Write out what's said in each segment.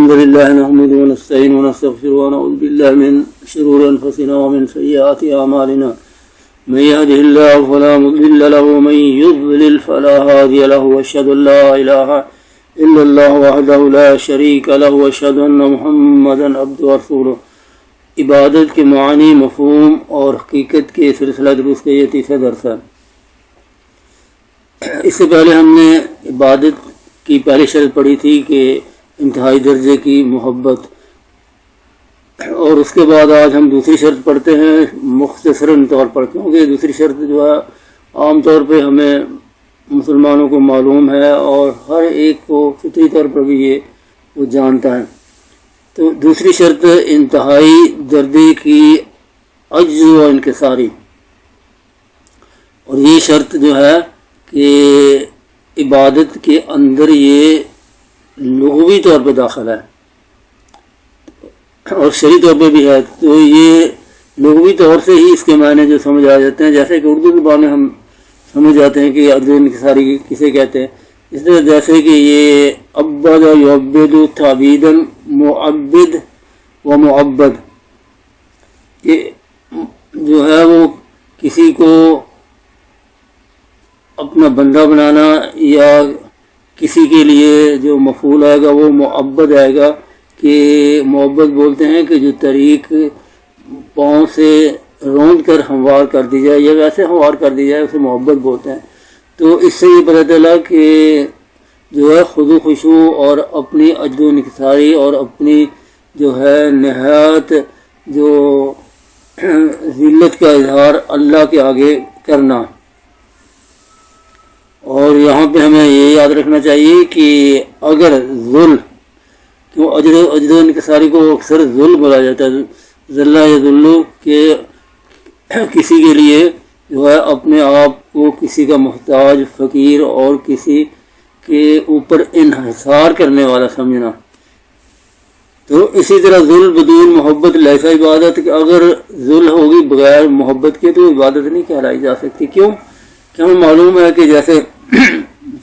الحمد لله نحمده ونستعينه ونستغفره ونعوذ بالله من شرور أنفسنا ومن سيئات أعمالنا من يهده الله فلا مضل له ومن يضلل فلا هادي له وأشهد أن لا إله إلا الله وحده لا شريك له وأشهد أن محمدا عبده ورسوله. عبادت کے معنی، مفہوم اور حقیقت کے سلسلہ دروس کا یہ تیسرا درس ہے. اس سے پہلے ہم نے عبادت کی پہلی شرط پڑھی تھی کہ انتہائی درجے کی محبت، اور اس کے بعد آج ہم دوسری شرط پڑھتے ہیں مختصراً طور پر، کیونکہ دوسری شرط جو ہے عام طور پہ ہمیں مسلمانوں کو معلوم ہے اور ہر ایک کو فطری طور پر بھی یہ وہ جانتا ہے. تو دوسری شرط انتہائی درجے کی عجز و انکساری، اور یہ شرط جو ہے کہ عبادت کے اندر یہ لغوی طور پہ داخل ہے اور شرعی طور پہ بھی ہے. تو یہ لغوی طور سے ہی اس کے معنی جو سمجھ آ جاتے ہیں، جیسے کہ اردو زبان میں ہم سمجھ جاتے ہیں کہ عجز و انکساری کسے کہتے ہیں. اس طرح جیسے کہ یہ عبد و یعبد تعبیدا، معبد و معبد، یہ جو ہے وہ کسی کو اپنا بندہ بنانا، یا کسی کے لیے جو مفعول آئے گا وہ معبد آئے گا. کہ معبد بولتے ہیں کہ جو طریق پاؤں سے روند کر ہموار کر دی جائے یا ویسے ہموار کر دی جائے اسے معبد بولتے ہیں. تو اس سے یہ پتہ چلا کہ جو ہے خضوع خشوع اور اپنی عجز و انکساری اور اپنی جو ہے نہایت جو ذلت کا اظہار اللہ کے آگے کرنا. اور یہاں پہ ہمیں یہ یاد رکھنا چاہیے کہ اگر کیوں عجز و انکساری کو اکثر ذل بولا جاتا ہے، ذلہ یا ذلو، کہ کسی کے لیے جو ہے اپنے آپ کو کسی کا محتاج، فقیر اور کسی کے اوپر انحصار کرنے والا سمجھنا. تو اسی طرح ذل بدون محبت لیسا عبادت، کہ اگر ذل ہوگی بغیر محبت کے تو عبادت نہیں کہلائی جا سکتی. کیوں کہ ہمیں معلوم ہے کہ جیسے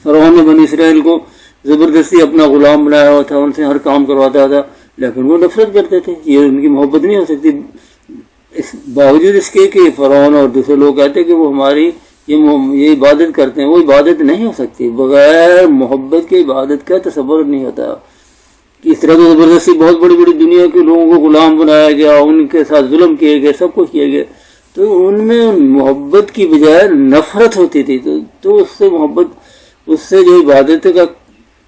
فرعون نے بنی اسرائیل کو زبردستی اپنا غلام بنایا ہوا تھا، ان سے ہر کام کرواتا تھا، لیکن وہ نفرت کرتے تھے. یہ ان کی محبت نہیں ہو سکتی. باوجود اس کے کہ فرعون اور دوسرے لوگ کہتے ہیں کہ وہ ہماری یہ عبادت کرتے ہیں، وہ عبادت نہیں ہو سکتی. بغیر محبت کے عبادت کا تصور نہیں ہوتا. اس طرح کی زبردستی بہت بڑی بڑی دنیا کے لوگوں کو غلام بنایا گیا، ان کے ساتھ ظلم کیے گئے، سب کچھ کیے گئے، تو ان میں محبت کی بجائے نفرت ہوتی تھی. تو اس سے محبت، اس سے جو عبادت کا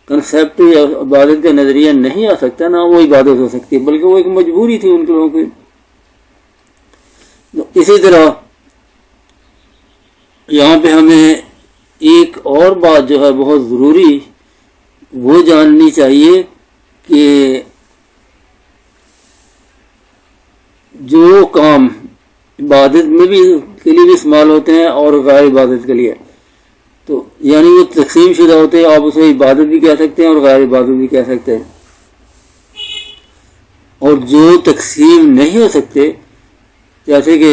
کنسیپٹ یا عبادت کا نظریہ نہیں آ سکتا، نہ وہ عبادت ہو سکتی، بلکہ وہ ایک مجبوری تھی ان کے لوگوں کی. اسی طرح یہاں پہ ہمیں ایک اور بات جو ہے بہت ضروری وہ جاننی چاہیے کہ جو کام عبادت میں بھی کے لیے بھی استعمال ہوتے ہیں اور غیر عبادت کے لیے، تو یعنی وہ تقسیم شدہ ہوتے ہیں. آپ اسے عبادت بھی کہہ سکتے ہیں اور غیر عبادت بھی کہہ سکتے ہیں. اور جو تقسیم نہیں ہو سکتے، جیسے کہ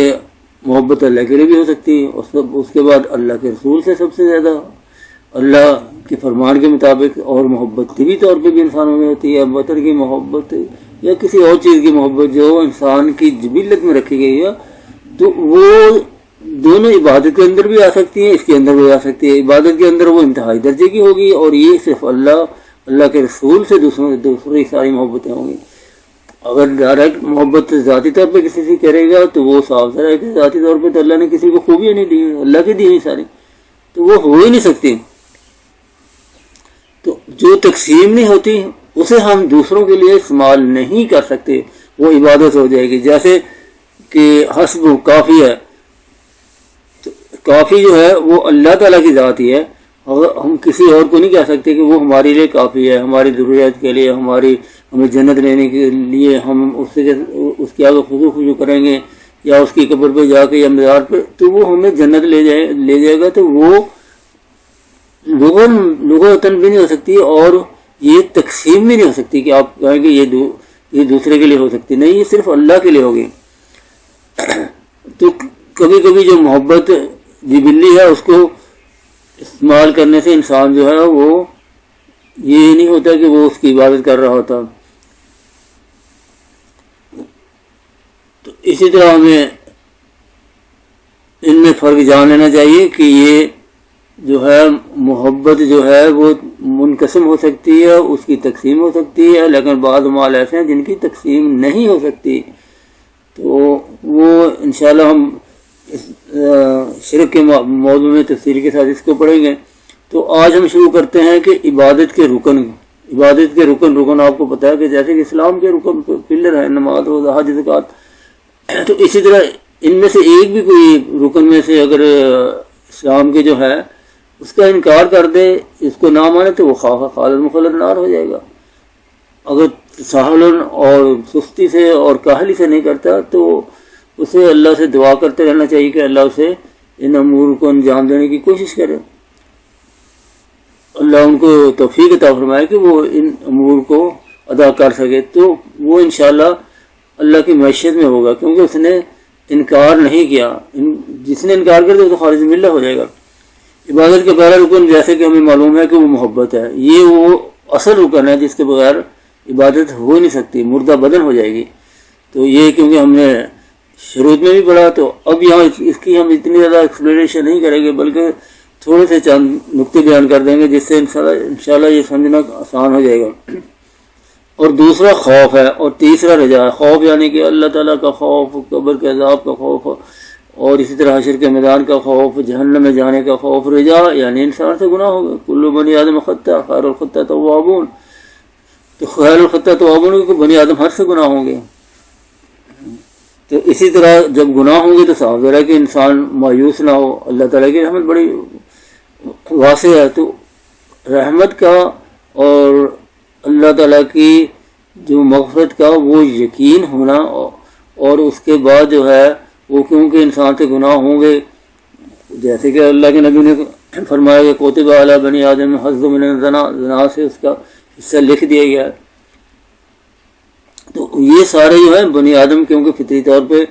محبت اللہ کے لیے بھی ہو سکتی ہے، اس کے بعد اللہ کے رسول سے سب سے زیادہ اللہ کے فرمان کے مطابق، اور محبت طبی طور پہ بھی انسانوں میں ہوتی ہے، وطن کی محبت یا کسی اور چیز کی محبت جو انسان کی جبلت میں رکھی گئی ہے، تو وہ دونوں عبادت کے اندر بھی آ سکتی ہیں، اس کے اندر بھی آ سکتی ہے. عبادت کے اندر وہ انتہائی درجے کی ہوگی، اور یہ صرف اللہ کے رسول سے دوسری ساری محبتیں ہوں گی. اگر ڈائریکٹ محبت ذاتی طور پہ کسی سے کرے گا تو وہ صاف ظاہر ہے کہ ذاتی طور پہ تو اللہ نے کسی کو خوبیاں نہیں دی، اللہ کی دی ہوئی ساری، تو وہ ہو ہی نہیں سکتی. تو جو تقسیم نہیں ہوتی اسے ہم دوسروں کے لیے استعمال نہیں کر سکتے، وہ عبادت ہو جائے گی. جیسے کہ حسب کافی ہے، کافی جو ہے وہ اللہ تعالیٰ کی ذات ہی ہے. ہم کسی اور کو نہیں کہہ سکتے کہ وہ ہمارے لیے کافی ہے، ہماری ضروریات کے لیے، ہمیں جنت لینے کے لیے ہم اس کے آگے خضوع کریں گے، یا اس کی قبر پہ جا کے یا مزار پہ، تو وہ ہمیں جنت لے جائے گا. تو وہ لغتاً بھی نہیں ہو سکتی، اور یہ تقسیم بھی نہیں ہو سکتی کہ آپ کہیں گے یہ دوسرے کے لیے ہو سکتی. نہیں، یہ صرف اللہ کے لیے ہوگی. تو کبھی کبھی جو محبت جبلی ہے اس کو استعمال کرنے سے انسان جو ہے وہ یہ نہیں ہوتا کہ وہ اس کی عبادت کر رہا ہوتا. اسی طرح ہمیں ان میں فرق جان لینا چاہیے کہ یہ جو ہے محبت جو ہے وہ منقسم ہو سکتی ہے، اس کی تقسیم ہو سکتی ہے، لیکن بعض اعمال ایسے ہیں جن کی تقسیم نہیں ہو سکتی. تو وہ انشاءاللہ ہم شرک کے موضوع میں تفصیل کے ساتھ اس کو پڑھیں گے. تو آج ہم شروع کرتے ہیں کہ عبادت کے رکن آپ کو پتہ ہے کہ جیسے کہ اسلام کے رکن پلر ہیں، نماز روزہ حج زکوٰۃ، تو اسی طرح ان میں سے ایک بھی کوئی رکن میں سے اگر اسلام کے جو ہے اس کا انکار کر دے، اس کو نہ مانے، تو وہ خالد مخلد نار ہو جائے گا. اگر تساہل اور سستی سے اور کاہلی سے نہیں کرتا تو اسے اللہ سے دعا کرتے رہنا چاہیے کہ اللہ اسے ان امور کو انجام دینے کی کوشش کرے. اللہ ان کو توفیق عطا فرمائے کہ وہ ان امور کو ادا کر سکے، تو وہ انشاءاللہ اللہ کی معیشت میں ہوگا، کیونکہ اس نے انکار نہیں کیا. جس نے انکار کر دیا تو خارج ملہ ہو جائے گا. عبادت کا پہلا رکن جیسے کہ ہمیں معلوم ہے کہ وہ محبت ہے. یہ وہ اصل رکن ہے جس کے بغیر عبادت ہو نہیں سکتی، مردہ بدن ہو جائے گی. تو یہ کیونکہ ہم نے شروع میں بھی پڑھا، تو اب یہاں اس کی ہم اتنی زیادہ ایکسپلینیشن نہیں کریں گے، بلکہ تھوڑے سے چند نقطے بیان کر دیں گے جس سے انشاءاللہ یہ سمجھنا آسان ہو جائے گا. اور دوسرا خوف ہے، اور تیسرا رجا ہے. خوف یعنی کہ اللہ تعالیٰ کا خوف، قبر کے عذاب کا خوف، اور اسی طرح حشر کے میدان کا خوف، جہنم میں جانے کا خوف. رجا یعنی انسان سے گناہ ہوگا. کل بنی آدم خطا خیر الخطا توابون، تو خیر الخطا توابون کو بنی آدم ہر سے گناہ ہوں گے. تو اسی طرح جب گناہ ہوں گے تو صاف ہے کہ انسان مایوس نہ ہو. اللہ تعالیٰ کی رحمت بڑی واسع ہے. تو رحمت کا اور اللہ تعالیٰ کی جو مغفرت کا وہ یقین ہونا، اور اس کے بعد جو ہے وہ کیونکہ انسان سے گناہ ہوں گے، جیسے کہ اللہ کے نبی نے فرمایا کہ کوتب علی بنی آدم حظ من الزنا، زنا سے اس کا حصہ لکھ دیا گیا ہے. تو یہ سارے جو ہے بنی آدم کیونکہ فطری طور پہ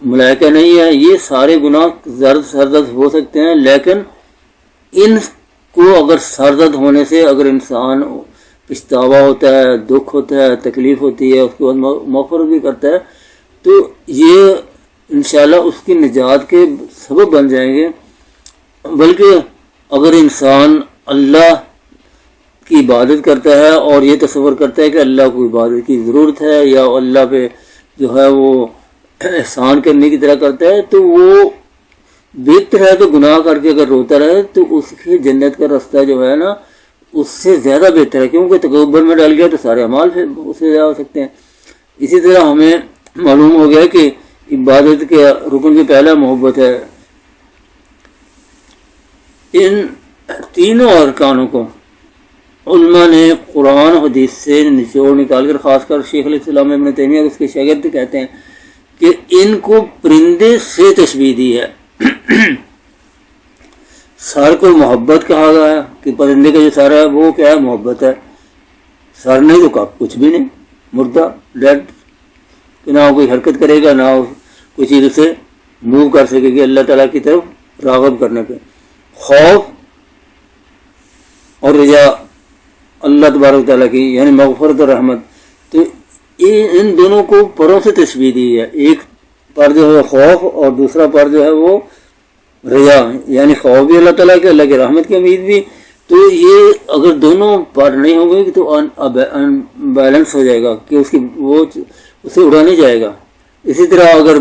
ملائکہ نہیں ہے، یہ سارے گناہ زرد سرزد ہو سکتے ہیں، لیکن ان کو اگر سرزد ہونے سے اگر انسان پچھتاوا ہوتا ہے، دکھ ہوتا ہے، تکلیف ہوتی ہے، اس کے بعد مغفرت بھی کرتا ہے، تو یہ انشاءاللہ اس کی نجات کے سبب بن جائیں گے. بلکہ اگر انسان اللہ کی عبادت کرتا ہے اور یہ تصور کرتا ہے کہ اللہ کو عبادت کی ضرورت ہے یا اللہ پہ جو ہے وہ احسان کرنے کی طرح کرتا ہے، تو وہ بہتر ہے تو گناہ کر کے اگر روتا رہے تو اس کی جنت کا راستہ جو ہے نا اس سے زیادہ بہتر ہے، کیونکہ تکبر میں ڈال گیا تو سارے اعمال پھر اس سے زیادہ ہو سکتے ہیں. اسی طرح ہمیں معلوم ہو گیا کہ عبادت کے رکن کی پہلا محبت ہے. ان تینوں ارکانوں کو علماء نے قرآن حدیث سے نچوڑ نکال کر، خاص کر شیخ علیہ السلام ابن تیمیہ اور اس کے شاگرد کہتے ہیں کہ ان کو پرندے سے تشبیہ دی ہے. سر کو محبت کہا گیا ہے کہ پرندے کا جو سر ہے وہ کیا ہے؟ محبت ہے. سر نہیں تو کچھ بھی نہیں، مردہ ڈیڈ، کہ نہ وہ کوئی حرکت کرے گا، نہ کوئی چیز اسے موو کر سکے گی اللہ تعالیٰ کی طرف راغب کرنے پہ. خوف اور رجا اللہ تبارک تعالیٰ کی یعنی مغفرت اور رحمت، تو ان دونوں کو پروں سے تشبیہ دی ہے. ایک پر جو ہے خوف اور دوسرا پر جو ہے وہ رجا، یعنی خوف بھی اللہ تعالیٰ کے، اللہ کی رحمت کی امید بھی. تو یہ اگر دونوں پر نہیں ہوں گے تو بیلنس ہو جائے گا کہ اس کی وہ اسے اڑا نہیں جائے گا. اسی طرح اگر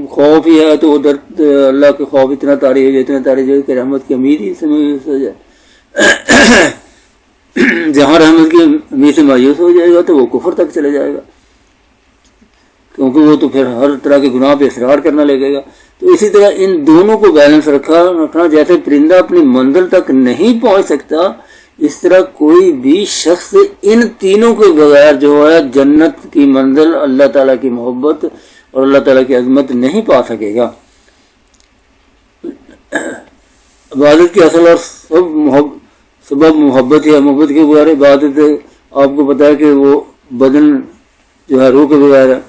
خوف ہی ہے تو وہ درد اللہ کے خوف اتنا طاری ہو جائے، اتنا طاری ہو جائے کہ رحمت کی امید ہی سے مایوس ہو جائے. جہاں رحمت کی امید سے مایوس ہو جائے گا تو وہ کفر تک چلے جائے گا، کیونکہ وہ تو پھر ہر طرح کے گناہ پہ اصرار کرنا لگے گا. تو اسی طرح ان دونوں کو بیلنس رکھنا، جیسے پرندہ اپنی منزل تک نہیں پہنچ سکتا، اس طرح کوئی بھی شخص ان تینوں کے بغیر جو ہے جنت کی منزل، اللہ تعالیٰ کی محبت اور اللہ تعالیٰ کی عظمت نہیں پا سکے گا. عبادت کی اصل اور سبب محبت ہے. محبت کے بغیر عبادت آپ کو پتا ہے کہ وہ بدن جو ہے روح کے بغیر ہے.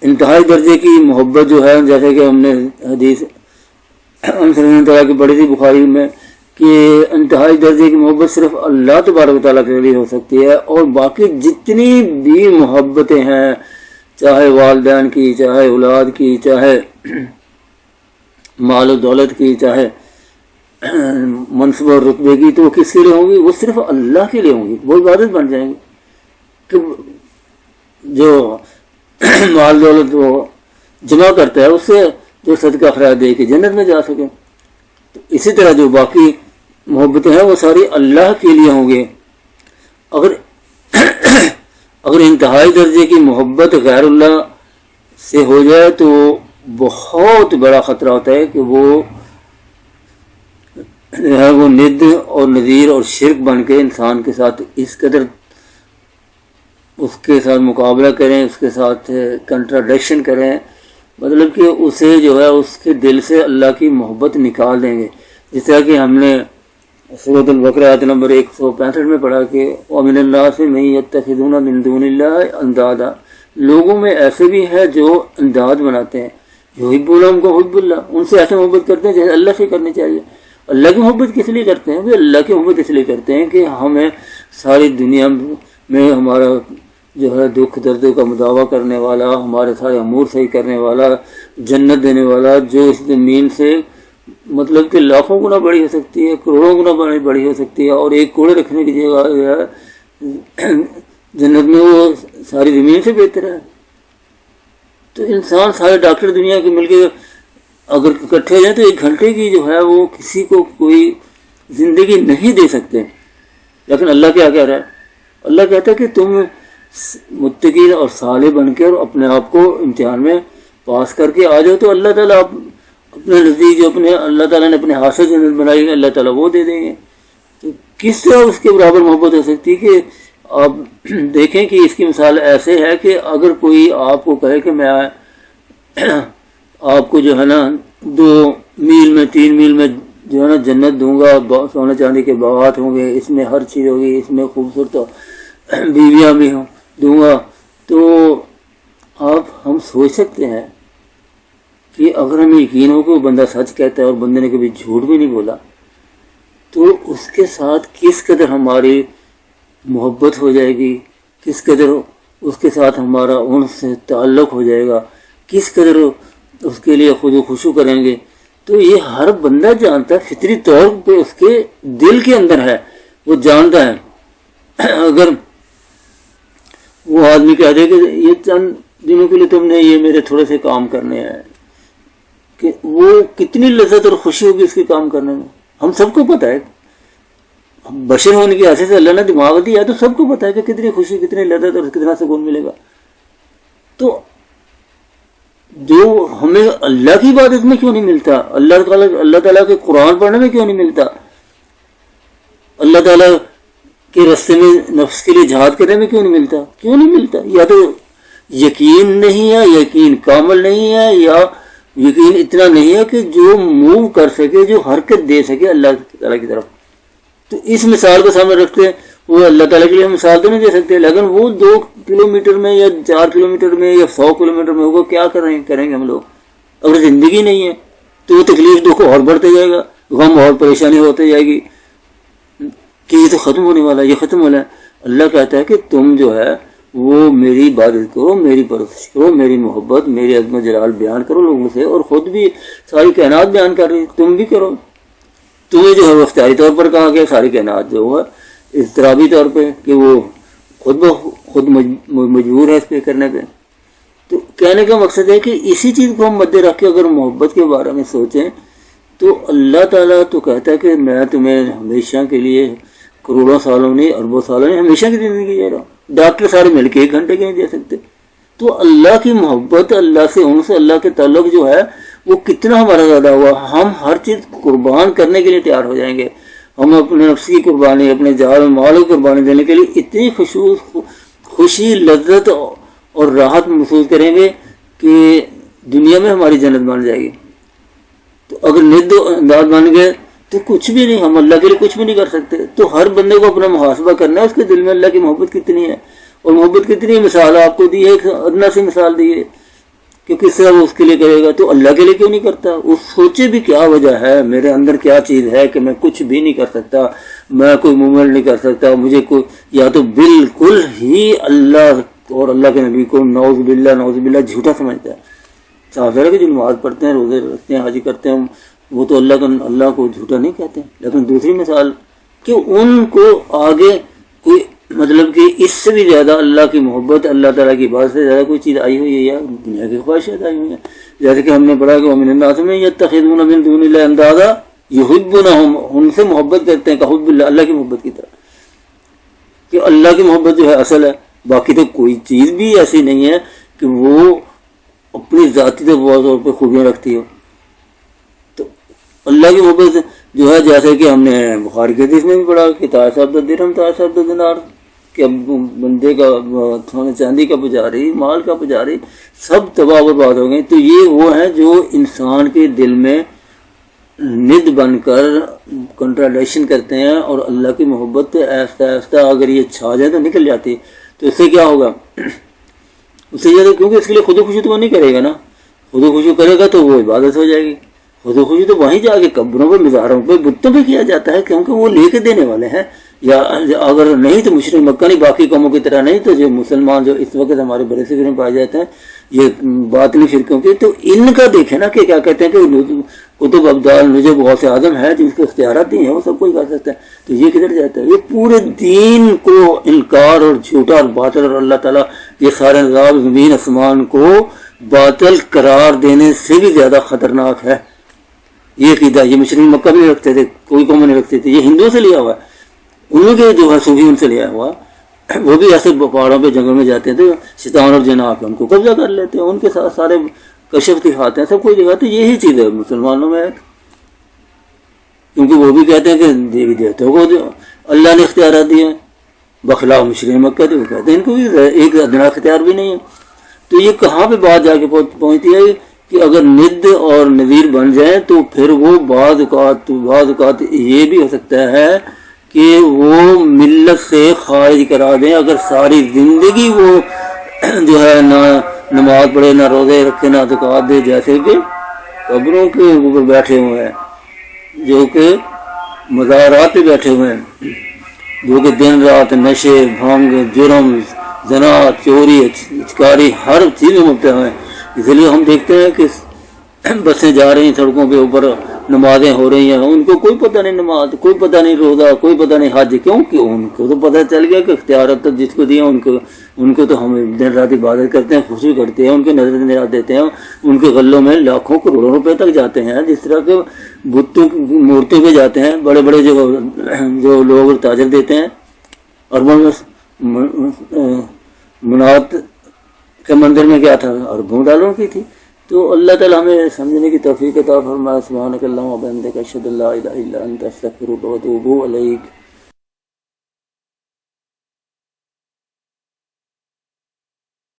انتہائی درجے کی محبت جو ہے، جیسے کہ ہم نے حدیث کی پڑھی تھی بخاری میں، کہ انتہائی درجے کی محبت صرف اللہ تبارک و تعالیٰ کے لیے ہو سکتی ہے، اور باقی جتنی بھی محبتیں ہیں چاہے والدین کی، چاہے اولاد کی، چاہے مال و دولت کی، چاہے منصب اور رتبے کی، تو وہ کس کے لیے ہوں گی؟ وہ صرف اللہ کے لیے ہوں گی، وہ عبادت بن جائیں گی کہ جو مال دولت وہ جمع کرتا ہے اس سے جو صدقہ خیرات دے کے جنت میں جا سکے. تو اسی طرح جو باقی محبتیں ہیں وہ ساری اللہ کے لیے ہوں گے. اگر انتہائی درجے کی محبت غیر اللہ سے ہو جائے تو بہت بڑا خطرہ ہوتا ہے کہ وہ ند اور نظیر اور شرک بن کے انسان کے ساتھ اس قدر اس کے ساتھ مقابلہ کریں، اس کے ساتھ کنٹراڈکشن کریں، مطلب کہ اسے جو ہے اس کے دل سے اللہ کی محبت نکال دیں گے. جس طرح کہ ہم نے سورۃ البقرہ آیت نمبر 165 میں پڑھا کہ وَمِنَ النَّاسِ مَن يَتَّخِذُونَ مِن دُونِ اللَّهِ أَندَادًا، لوگوں میں ایسے بھی ہیں جو انداد بناتے ہیں، یحبونہم کحب اللہ، ان سے ایسے محبت کرتے ہیں جیسے اللہ سے کرنی چاہیے. اللہ کی محبت کس لیے کرتے ہیں؟ وہ اللہ کی محبت اس لیے کرتے ہیں کہ ہمیں ساری دنیا میں ہمارا جو ہے دکھ درد کا مداوع کرنے والا، ہمارے سارے امور صحیح کرنے والا، جنت دینے والا، جو اس زمین سے مطلب کہ لاکھوں گنا بڑی ہو سکتی ہے، کروڑوں گنا بڑی ہو سکتی ہے، اور ایک کوڑے رکھنے کی جگہ جو ہے جنت میں وہ ساری زمین سے بہتر ہے. تو انسان سارے ڈاکٹر دنیا کے مل کے اگر اکٹھے ہو جائیں تو 1 گھنٹے کی جو ہے وہ کسی کو کوئی زندگی نہیں دے سکتے. لیکن اللہ کیا کہہ رہا ہے؟ اللہ کہتا ہے کہ تم متقین اور صالح بن کے اور اپنے آپ کو امتحان میں پاس کر کے آ جاؤ تو اللہ تعالیٰ اپنے نزدیک جو اللہ تعالیٰ نے اپنے ہاتھ سے جنت بنائی ہے اللہ تعالیٰ وہ دے دیں گے. تو کس طرح اس کے برابر محبت ہو سکتی کہ آپ دیکھیں کہ اس کی مثال ایسے ہے کہ اگر کوئی آپ کو کہے کہ میں آپ کو جو ہے نا 2 میل میں 3 میل میں جو ہے نا جنت دوں گا، سونے چاندی کے باغات ہوں گے، اس میں ہر چیز ہوگی، اس میں خوبصورت بیویاں بھی دوں گا، تو ہم سوچ سکتے ہیں کہ اگر ہمیں یقین ہو کہ وہ بندہ سچ کہتا ہے اور بندے نے کبھی جھوٹ بھی نہیں بولا تو اس کے ساتھ کس قدر ہماری محبت ہو جائے گی، کس قدر اس کے ساتھ ہمارا ان سے تعلق ہو جائے گا، کس قدر اس کے لیے خود و خشوع کریں گے. تو یہ ہر بندہ جانتا ہے، فطری طور پہ اس کے دل کے اندر ہے، وہ جانتا ہے. اگر وہ آدمی کہہ دے کہ یہ چند دنوں کے لیے تم نے یہ میرے تھوڑے سے کام کرنے ہیں، کہ وہ کتنی لذت اور خوشی ہوگی اس کے کام کرنے میں. ہم سب کو پتہ ہے، بشر ہونے کی حیثیت سے اللہ نے دماغ دیا ہے تو سب کو پتہ ہے کہ کتنی خوشی، کتنی لذت اور کتنا سکون ملے گا. تو جو ہمیں اللہ کی عبادت میں کیوں نہیں ملتا، اللہ تعالیٰ کے قرآن پڑھنے میں کیوں نہیں ملتا، اللہ تعالیٰ کے راستے میں نفس کے لیے جہاد کرنے میں کیوں نہیں ملتا؟ یا تو یقین نہیں ہے، یقین کامل نہیں ہے، یا یقین اتنا نہیں ہے کہ جو موو کر سکے، جو حرکت دے سکے اللہ تعالیٰ کی طرف. تو اس مثال کو سامنے رکھتے ہیں، وہ اللہ تعالیٰ کے لیے مثال تو نہیں دے سکتے، لیکن وہ 2 کلومیٹر میں یا 4 کلومیٹر میں یا 100 کلومیٹر میں ہوگا، کیا کریں گے ہم لوگ؟ اگر زندگی نہیں ہے تو وہ تکلیف دکھ اور بڑھتے جائے گا، غم اور پریشانی ہوتے جائے گی کہ یہ تو ختم ہونے والا ہے، یہ ختم ہونا ہے. اللہ کہتا ہے کہ تم جو ہے وہ میری عبادت کرو، میری پرستش کرو، میری محبت، میری عظمت جلال بیان کرو لوگوں سے، اور خود بھی ساری کائنات بیان کر رہی، تم بھی کرو. تمہیں جو ہے اختیاری طور پر کہا گیا، ساری کائنات جو ہے اضطرابی طور پہ کہ وہ خود مجبور ہے اس پہ کرنے پہ. تو کہنے کا مقصد ہے کہ اسی چیز کو ہم مد رکھ کے اگر محبت کے بارے میں سوچیں تو اللہ تعالیٰ تو کہتا ہے کہ میں تمہیں ہمیشہ کے لیے کروڑوں سالوں نہیں، اربوں سالوں نہیں، ہمیشہ کی زندگی دے رہا ہوں. ڈاکٹر سارے مل کے 1 گھنٹے کے نہیں دے سکتے. تو اللہ کی محبت، اللہ سے ان سے اللہ کے تعلق جو ہے وہ کتنا ہمارا زیادہ ہوا. ہم ہر چیز قربان کرنے کے لیے تیار ہو جائیں گے. ہم اپنے نفس کی قربانی، اپنے جان و مال کی قربانی دینے کے لیے اتنی خوشی، لذت اور راحت محسوس کریں گے کہ دنیا میں ہماری جنت بن جائے گی. تو اگر ند و انداز بن گئے تو کچھ بھی نہیں، ہم اللہ کے لیے کچھ بھی نہیں کر سکتے. تو ہر بندے کو اپنا محاسبہ کرنا ہے، اس کے دل میں اللہ کی محبت کتنی ہے اور محبت کتنی. مثال آپ کو دی ہے، ایک ادنا سی مثال دی ہے کہ کس طرح وہ اس کے لیے کرے گا. تو اللہ کے لیے کیوں نہیں کرتا؟ اس سوچے بھی کیا وجہ ہے، میرے اندر کیا چیز ہے کہ میں کچھ بھی نہیں کر سکتا، میں کوئی موومنٹ نہیں کر سکتا، مجھے کوئی، یا تو بالکل ہی اللہ اور اللہ کے نبی کو نعوذ باللہ جھوٹا سمجھتا ہے. صاف ہے کہ جو نماز پڑھتے ہیں، روزے رکھتے ہیں، حج کرتے ہیں، وہ تو اللہ کو جھوٹا نہیں کہتے ہیں. لیکن دوسری مثال کہ ان کو آگے کوئی مطلب کہ اس سے بھی زیادہ اللہ کی محبت، اللہ تعالیٰ کی بات سے زیادہ کوئی چیز آئی ہوئی ہے یا دنیا کی خواہشات آئی ہوئی ہیں. جیسے کہ ہم نے پڑھا کہ وَمِنَ النَّاسِ مَن يَتَّخِذُونَ مِن دُونِ اللَّهِ أَندَادًا يُحِبُّونَهُمْ، ان سے محبت کرتے ہیں کہ حب اللہ، اللہ کی محبت کی طرح، کہ اللہ کی محبت جو ہے اصل ہے. باقی تو کوئی چیز بھی ایسی نہیں ہے کہ وہ اپنی ذاتی طور پہ خوبیاں رکھتی ہو. تو اللہ کی محبت جو ہے، جیسے کہ ہم نے بخاری کے حدیث میں بھی پڑھا کہ تاثر درہم تاثر دینار، کہ بندے کا سونے چاندی کا پجاری، مال کا پجاری، سب تباہ برباد ہو گئے. تو یہ وہ ہیں جو انسان کے دل میں ند بن کر کنٹراڈکشن کرتے ہیں، اور اللہ کی محبت آہستہ آہستہ اگر یہ چھا جائے تو نکل جاتی. تو اس سے کیا ہوگا؟ اس سے یہ، کیونکہ اس کے لیے خود و خوشی تو وہ نہیں کرے گا نا. خود و خوشی کرے گا تو وہ عبادت ہو جائے گی. خود و خوشی تو وہیں جا کے قبروں پہ، مزاروں پہ، بتوں پہ کیا جاتا ہے، کیونکہ وہ لے کے دینے والے ہیں. یا اگر نہیں تو مشرک مکہ نہیں، باقی قوموں کی طرح نہیں. تو جو مسلمان جو اس وقت ہمارے بڑے صغیر میں پائے جاتے ہیں، یہ باطنی فرقوں کے، تو ان کا دیکھیں نا کہ کیا کہتے ہیں کہ کتب ابدال نجب غوث اعظم ہے جن کو اختیارات دی ہیں، وہ سب کوئی کر سکتا ہے. تو یہ کدھر جاتا ہے؟ یہ پورے دین کو انکار اور جھوٹا اور باطل، اور اللہ تعالیٰ یہ سارے نظام زمین آسمان کو باطل قرار دینے سے بھی زیادہ خطرناک ہے. یہ عقیدہ یہ مشرک مکہ بھی رکھتے تھے، کوئی قوم نہیں رکھتے تھے. یہ ہندوؤں سے لیا ہوا ہے، انہوں کے جو ہے صوفی ان سے لیا ہوا. وہ بھی ایسے پہاڑوں پہ جنگل میں جاتے ہیں تو شیطان اور جن آ کے ان کو قبضہ کر لیتے ہیں، ان کے ساتھ سارے کشف دکھاتے ہیں، سب کوئی دکھاتے ہیں. یہی چیز ہے مسلمانوں میں، کیونکہ وہ بھی کہتے ہیں کہ دیوی دیوتوں کو اللہ نے اختیارات دیے ہیں، بخلاف مشرک مکہ. تو وہ کہتے ہیں ان کو بھی ایک ادنا اختیار بھی نہیں ہے. تو یہ کہاں پہ بات جا کے پہنچتی ہے کہ اگر ند اور نظیر بن جائیں تو پھر وہ بعض اوقات یہ بھی ہو سکتا ہے کہ وہ ملت سے خارج کرا دیں. اگر ساری زندگی وہ جو ہے نہ نماز پڑھے، نہ روزے رکھے، نہ زکوٰۃ دے، جیسے کہ قبروں کے اوپر بیٹھے ہوئے ہیں، جو کہ مزارات پہ بیٹھے ہوئے ہیں، جو کہ دن رات نشے، بھنگ، جرم، زنا، چوری، چکاری، ہر چیز میں مبتلا ہیں. اس لیے ہم دیکھتے ہیں کہ بسیں جا رہی ہیں سڑکوں کے اوپر، نمازیں ہو رہی ہیں، ان کو کوئی پتہ نہیں نماز، کوئی پتہ نہیں روزہ، کوئی پتہ نہیں حج. کیوں کہ ان کو تو پتہ چل گیا کہ اختیارات تو جس کو دیا ان کو تو ہم دن رات عبادت کرتے ہیں، خوشی کرتے ہیں، ان کے نظر نظر دیتے ہیں. ان کے غلوں میں لاکھوں کروڑوں روپے تک جاتے ہیں، جس طرح کے بتوں مورتوں پہ جاتے ہیں. بڑے بڑے جو لوگ تاجر دیتے ہیں، اور منات کے مندر میں کیا تھا، اربوں ڈالروں کی تھی. تو اللہ تعالیٰ ہمیں سمجھنے کی توفیق عطا فرمائے. سبحانک اللہم و بحمدک، اشہد ان لا الہ الا انت، استغفرک و اتوب الیک.